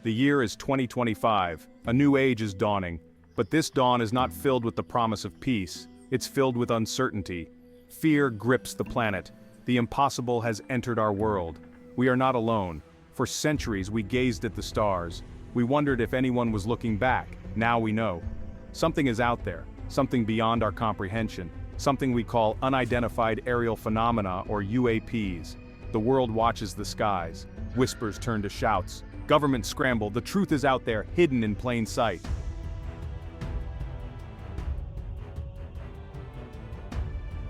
The year is 2025, a new age is dawning, but this dawn is not filled with the promise of peace, it's filled with uncertainty. Fear grips the planet, the impossible has entered our world. We are not alone. For centuries we gazed at the stars, we wondered if anyone was looking back, now we know. Something is out there, something beyond our comprehension, something we call Unidentified Aerial Phenomena or UAPs. The world watches the skies, whispers turn to shouts, governments scramble, the truth is out there, hidden in plain sight.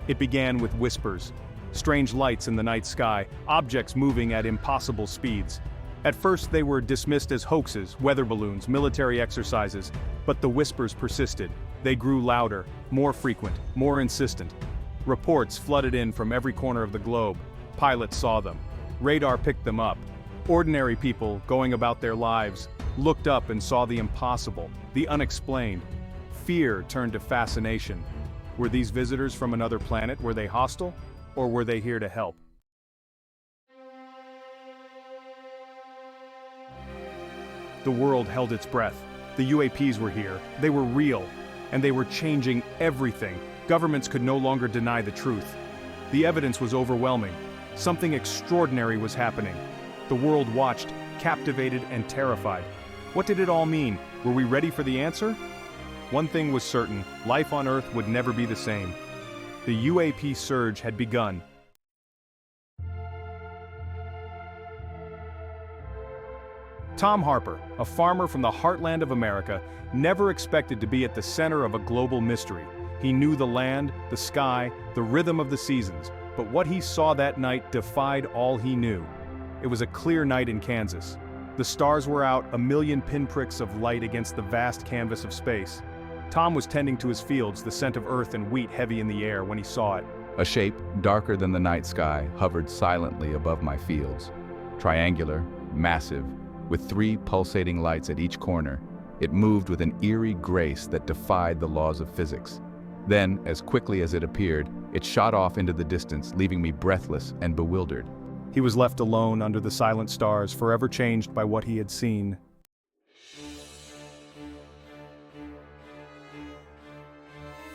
It began with whispers, strange lights in the night sky, objects moving at impossible speeds. At first they were dismissed as hoaxes, weather balloons, military exercises, but the whispers persisted. They grew louder, more frequent, more insistent. Reports flooded in from every corner of the globe. Pilots saw them. Radar picked them up. Ordinary people, going about their lives, looked up and saw the impossible, the unexplained. Fear turned to fascination. Were these visitors from another planet? Were they hostile? Or were they here to help? The world held its breath. The UAPs were here. They were real. And they were changing everything. Governments could no longer deny the truth. The evidence was overwhelming. Something extraordinary was happening. The world watched, captivated and terrified. What did it all mean? Were we ready for the answer? One thing was certain, life on Earth would never be the same. The UAP surge had begun. Tom Harper, a farmer from the heartland of America, never expected to be at the center of a global mystery. He knew the land, the sky, the rhythm of the seasons, but what he saw that night defied all he knew. It was a clear night in Kansas. The stars were out, a million pinpricks of light against the vast canvas of space. Tom was tending to his fields, the scent of earth and wheat heavy in the air, when he saw it. A shape, darker than the night sky, hovered silently above my fields. Triangular, massive, with 3 pulsating lights at each corner, it moved with an eerie grace that defied the laws of physics. Then, as quickly as it appeared, it shot off into the distance, leaving me breathless and bewildered. He was left alone under the silent stars, forever changed by what he had seen.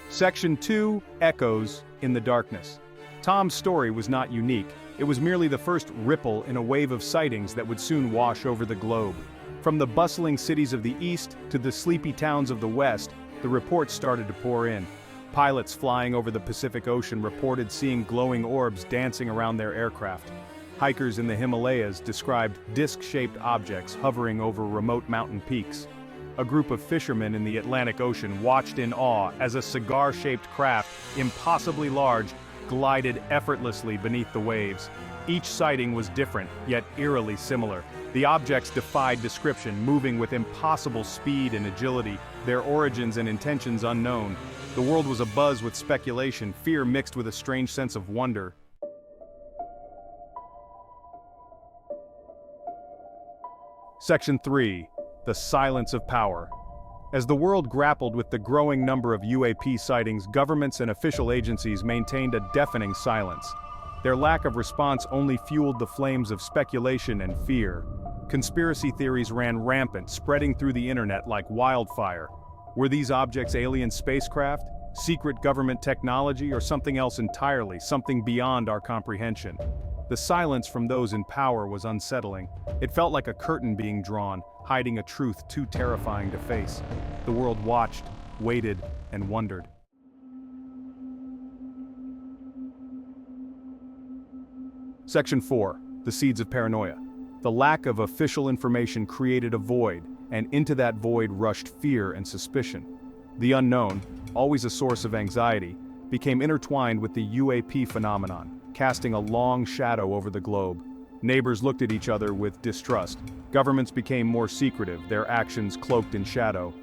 Section 2, Echoes in the Darkness. Tom's story was not unique. It was merely the first ripple in a wave of sightings that would soon wash over the globe. From the bustling cities of the east to the sleepy towns of the west, the reports started to pour in. Pilots flying over the Pacific Ocean reported seeing glowing orbs dancing around their aircraft. Hikers in the Himalayas described disc-shaped objects hovering over remote mountain peaks. A group of fishermen in the Atlantic Ocean watched in awe as a cigar-shaped craft, impossibly large, glided effortlessly beneath the waves. Each sighting was different, yet eerily similar. The objects defied description, moving with impossible speed and agility, their origins and intentions unknown. The world was abuzz with speculation, fear mixed with a strange sense of wonder. Section 3. The Silence of Power. As the world grappled with the growing number of UAP sightings, governments and official agencies maintained a deafening silence. Their lack of response only fueled the flames of speculation and fear. Conspiracy theories ran rampant, spreading through the internet like wildfire. Were these objects alien spacecraft, secret government technology, or something else entirely, something beyond our comprehension? The silence from those in power was unsettling. It felt like a curtain being drawn, hiding a truth too terrifying to face. The world watched, waited, and wondered. Section 4. The Seeds of Paranoia. The lack of official information created a void, and into that void rushed fear and suspicion. The unknown, always a source of anxiety, became intertwined with the UAP phenomenon, casting a long shadow over the globe. Neighbors looked at each other with distrust. Governments became more secretive, their actions cloaked in shadow.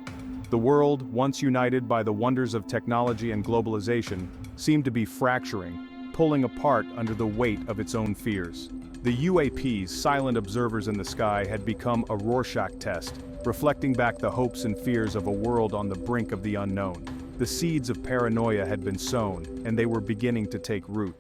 The world, once united by the wonders of technology and globalization, seemed to be fracturing, pulling apart under the weight of its own fears. The UAPs, silent observers in the sky, had become a Rorschach test, reflecting back the hopes and fears of a world on the brink of the unknown. The seeds of paranoia had been sown, and they were beginning to take root.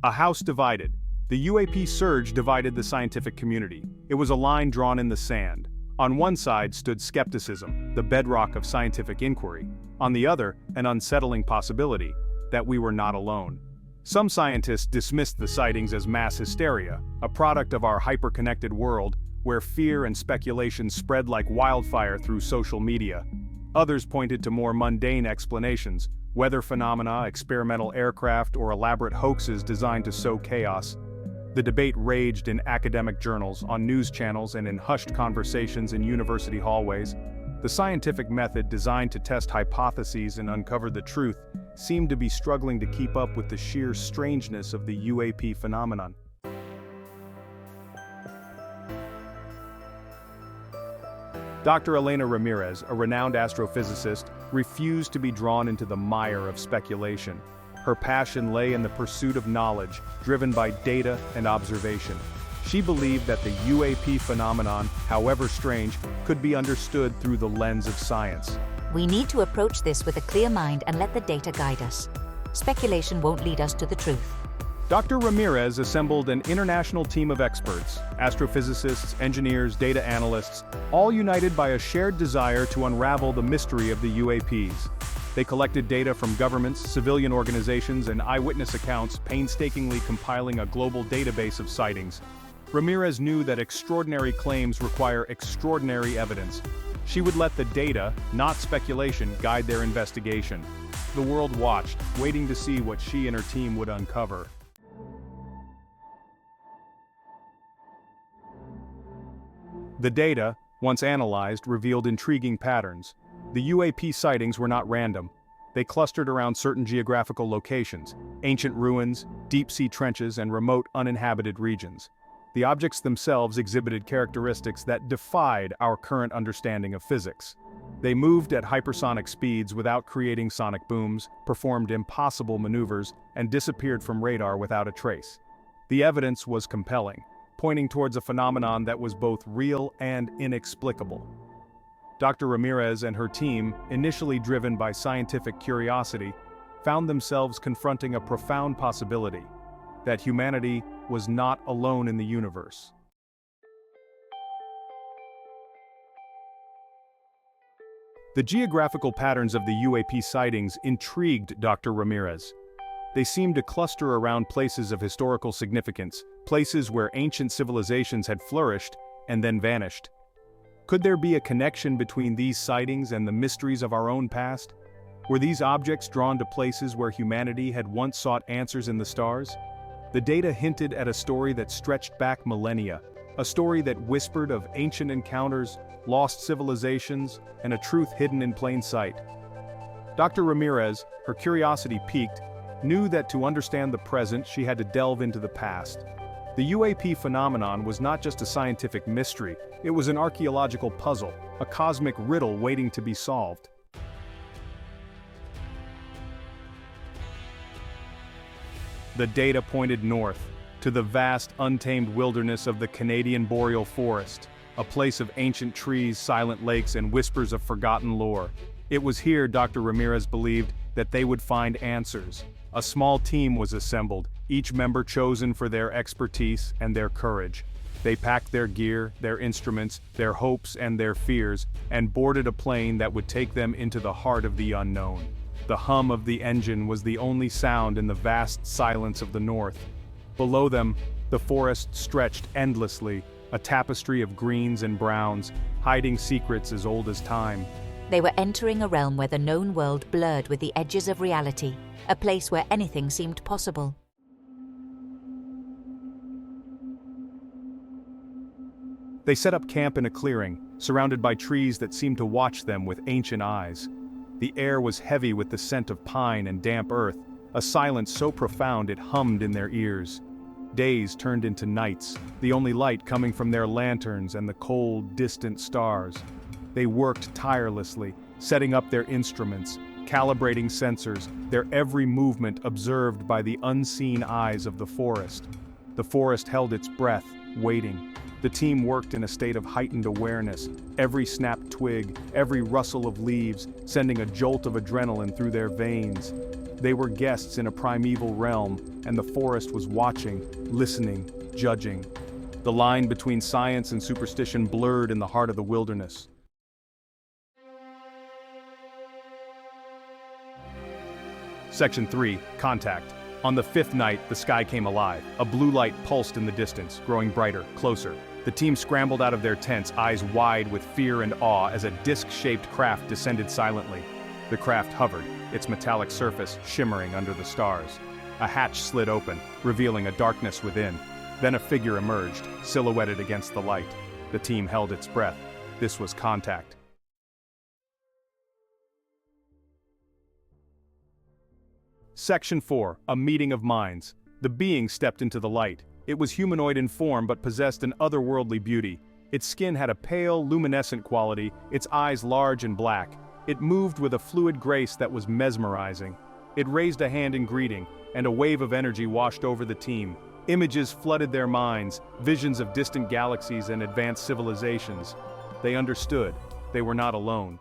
A house divided. The UAP surge divided the scientific community. It was a line drawn in the sand. On one side stood skepticism, the bedrock of scientific inquiry. On the other, an unsettling possibility, that we were not alone. Some scientists dismissed the sightings as mass hysteria, a product of our hyper-connected world, where fear and speculation spread like wildfire through social media. Others pointed to more mundane explanations, weather phenomena, experimental aircraft, or elaborate hoaxes designed to sow chaos. The debate raged in academic journals, on news channels, and in hushed conversations in university hallways. The scientific method designed to test hypotheses and uncover the truth seemed to be struggling to keep up with the sheer strangeness of the UAP phenomenon. Dr. Elena Ramirez, a renowned astrophysicist, refused to be drawn into the mire of speculation. Her passion lay in the pursuit of knowledge, driven by data and observation. She believed that the UAP phenomenon, however strange, could be understood through the lens of science. We need to approach this with a clear mind and let the data guide us. Speculation won't lead us to the truth. Dr. Ramirez assembled an international team of experts, astrophysicists, engineers, data analysts, all united by a shared desire to unravel the mystery of the UAPs. They collected data from governments, civilian organizations, and eyewitness accounts, painstakingly compiling a global database of sightings. Ramirez knew that extraordinary claims require extraordinary evidence. She would let the data, not speculation, guide their investigation. The world watched, waiting to see what she and her team would uncover. The data, once analyzed, revealed intriguing patterns. The UAP sightings were not random. They clustered around certain geographical locations, ancient ruins, deep-sea trenches, and remote uninhabited regions. The objects themselves exhibited characteristics that defied our current understanding of physics. They moved at hypersonic speeds without creating sonic booms, performed impossible maneuvers, and disappeared from radar without a trace. The evidence was compelling, pointing towards a phenomenon that was both real and inexplicable. Dr. Ramirez and her team, initially driven by scientific curiosity, found themselves confronting a profound possibility: that humanity was not alone in the universe. The geographical patterns of the UAP sightings intrigued Dr. Ramirez. They seemed to cluster around places of historical significance, places where ancient civilizations had flourished and then vanished. Could there be a connection between these sightings and the mysteries of our own past? Were these objects drawn to places where humanity had once sought answers in the stars? The data hinted at a story that stretched back millennia, a story that whispered of ancient encounters, lost civilizations, and a truth hidden in plain sight. Dr. Ramirez, her curiosity piqued, knew that to understand the present she had to delve into the past. The UAP phenomenon was not just a scientific mystery, it was an archaeological puzzle, a cosmic riddle waiting to be solved. The data pointed north, to the vast, untamed wilderness of the Canadian boreal forest, a place of ancient trees, silent lakes, and whispers of forgotten lore. It was here, Dr. Ramirez believed, that they would find answers. A small team was assembled, each member chosen for their expertise and their courage. They packed their gear, their instruments, their hopes and their fears, and boarded a plane that would take them into the heart of the unknown. The hum of the engine was the only sound in the vast silence of the north. Below them, the forest stretched endlessly, a tapestry of greens and browns, hiding secrets as old as time. They were entering a realm where the known world blurred with the edges of reality, a place where anything seemed possible. They set up camp in a clearing, surrounded by trees that seemed to watch them with ancient eyes. The air was heavy with the scent of pine and damp earth, a silence so profound it hummed in their ears. Days turned into nights, the only light coming from their lanterns and the cold, distant stars. They worked tirelessly, setting up their instruments, calibrating sensors, their every movement observed by the unseen eyes of the forest. The forest held its breath, waiting. The team worked in a state of heightened awareness, every snapped twig, every rustle of leaves, sending a jolt of adrenaline through their veins. They were guests in a primeval realm, and the forest was watching, listening, judging. The line between science and superstition blurred in the heart of the wilderness. Section 3, Contact. On the fifth night, the sky came alive. A blue light pulsed in the distance, growing brighter, closer. The team scrambled out of their tents, eyes wide with fear and awe as a disc-shaped craft descended silently. The craft hovered, its metallic surface shimmering under the stars. A hatch slid open, revealing a darkness within. Then a figure emerged, silhouetted against the light. The team held its breath. This was Contact. Section 4, A Meeting of Minds. The being stepped into the light. It was humanoid in form but possessed an otherworldly beauty. Its skin had a pale, luminescent quality, its eyes large and black. It moved with a fluid grace that was mesmerizing. It raised a hand in greeting, and a wave of energy washed over the team. Images flooded their minds, visions of distant galaxies and advanced civilizations. They understood. They were not alone.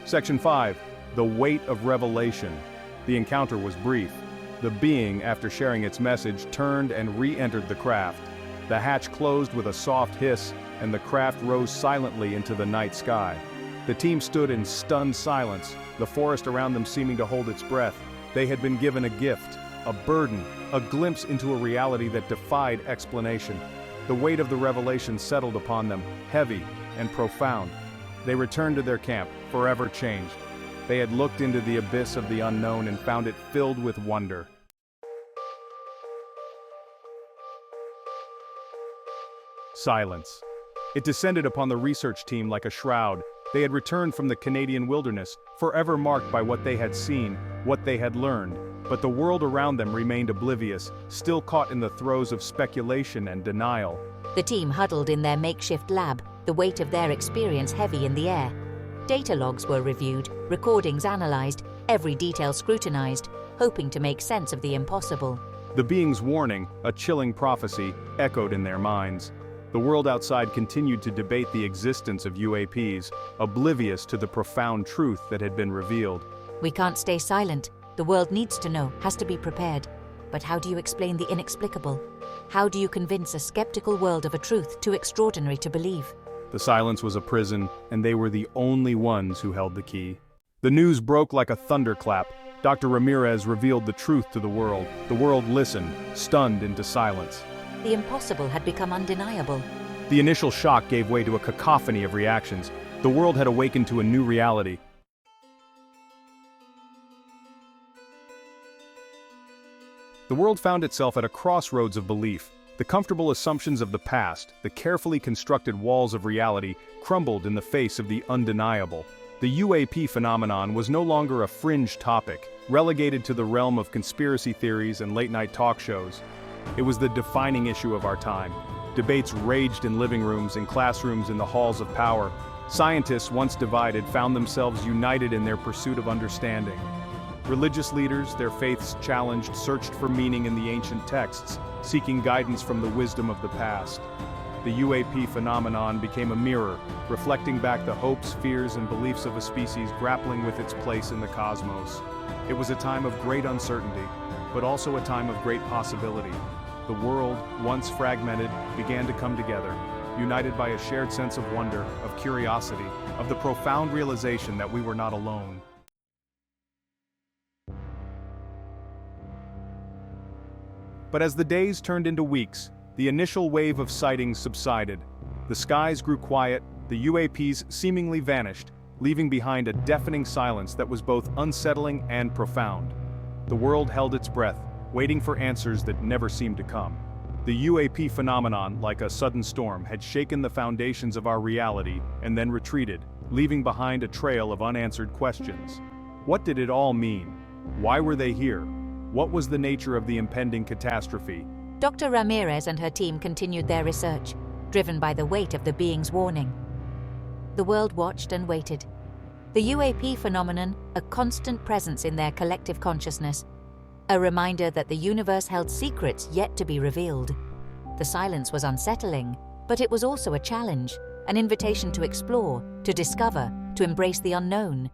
Section 5, The Weight of Revelation. The encounter was brief. The being, after sharing its message, turned and re-entered the craft. The hatch closed with a soft hiss, and the craft rose silently into the night sky. The team stood in stunned silence, the forest around them seeming to hold its breath. They had been given a gift, a burden, a glimpse into a reality that defied explanation. The weight of the revelation settled upon them, heavy and profound. They returned to their camp, forever changed. They had looked into the abyss of the unknown and found it filled with wonder. Silence. It descended upon the research team like a shroud. They had returned from the Canadian wilderness, forever marked by what they had seen, what they had learned. But the world around them remained oblivious, still caught in the throes of speculation and denial. The team huddled in their makeshift lab, the weight of their experience heavy in the air. Data logs were reviewed, recordings analyzed, every detail scrutinized, hoping to make sense of the impossible. The being's warning, a chilling prophecy, echoed in their minds. The world outside continued to debate the existence of UAPs, oblivious to the profound truth that had been revealed. We can't stay silent. The world needs to know, has to be prepared. But how do you explain the inexplicable? How do you convince a skeptical world of a truth too extraordinary to believe? The silence was a prison, and they were the only ones who held the key. The news broke like a thunderclap. Dr. Ramirez revealed the truth to the world. The world listened, stunned into silence. The impossible had become undeniable. The initial shock gave way to a cacophony of reactions. The world had awakened to a new reality. The world found itself at a crossroads of belief. The comfortable assumptions of the past, the carefully constructed walls of reality, crumbled in the face of the undeniable. The UAP phenomenon was no longer a fringe topic, relegated to the realm of conspiracy theories and late-night talk shows. It was the defining issue of our time. Debates raged in living rooms, in classrooms, in the halls of power. Scientists, once divided, found themselves united in their pursuit of understanding. Religious leaders, their faiths challenged, searched for meaning in the ancient texts, seeking guidance from the wisdom of the past. The UAP phenomenon became a mirror, reflecting back the hopes, fears, and beliefs of a species grappling with its place in the cosmos. It was a time of great uncertainty, but also a time of great possibility. The world, once fragmented, began to come together, united by a shared sense of wonder, of curiosity, of the profound realization that we were not alone. But as the days turned into weeks, the initial wave of sightings subsided. The skies grew quiet, the UAPs seemingly vanished, leaving behind a deafening silence that was both unsettling and profound. The world held its breath, waiting for answers that never seemed to come. The UAP phenomenon, like a sudden storm, had shaken the foundations of our reality and then retreated, leaving behind a trail of unanswered questions. What did it all mean? Why were they here? What was the nature of the impending catastrophe? Dr. Ramirez and her team continued their research, driven by the weight of the being's warning. The world watched and waited. The UAP phenomenon, a constant presence in their collective consciousness, a reminder that the universe held secrets yet to be revealed. The silence was unsettling, but it was also a challenge, an invitation to explore, to discover, to embrace the unknown.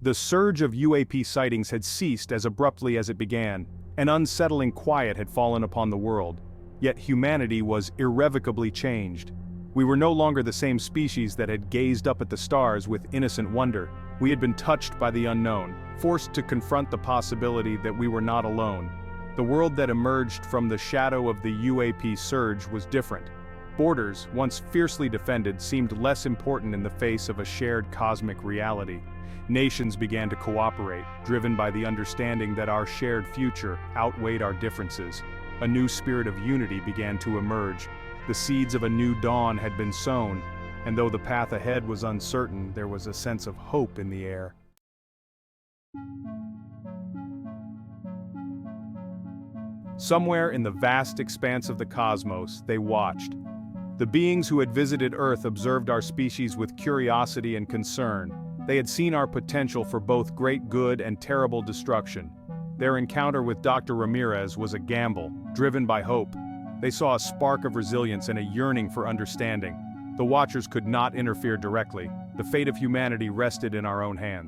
The surge of UAP sightings had ceased as abruptly as it began. An unsettling quiet had fallen upon the world. Yet humanity was irrevocably changed. We were no longer the same species that had gazed up at the stars with innocent wonder. We had been touched by the unknown, forced to confront the possibility that we were not alone. The world that emerged from the shadow of the UAP surge was different. Borders, once fiercely defended, seemed less important in the face of a shared cosmic reality. Nations began to cooperate, driven by the understanding that our shared future outweighed our differences. A new spirit of unity began to emerge. The seeds of a new dawn had been sown, and though the path ahead was uncertain, there was a sense of hope in the air. Somewhere in the vast expanse of the cosmos, they watched. The beings who had visited Earth observed our species with curiosity and concern. They had seen our potential for both great good and terrible destruction. Their encounter with Dr. Ramirez was a gamble, driven by hope. They saw a spark of resilience and a yearning for understanding. The Watchers could not interfere directly. The fate of humanity rested in our own hands.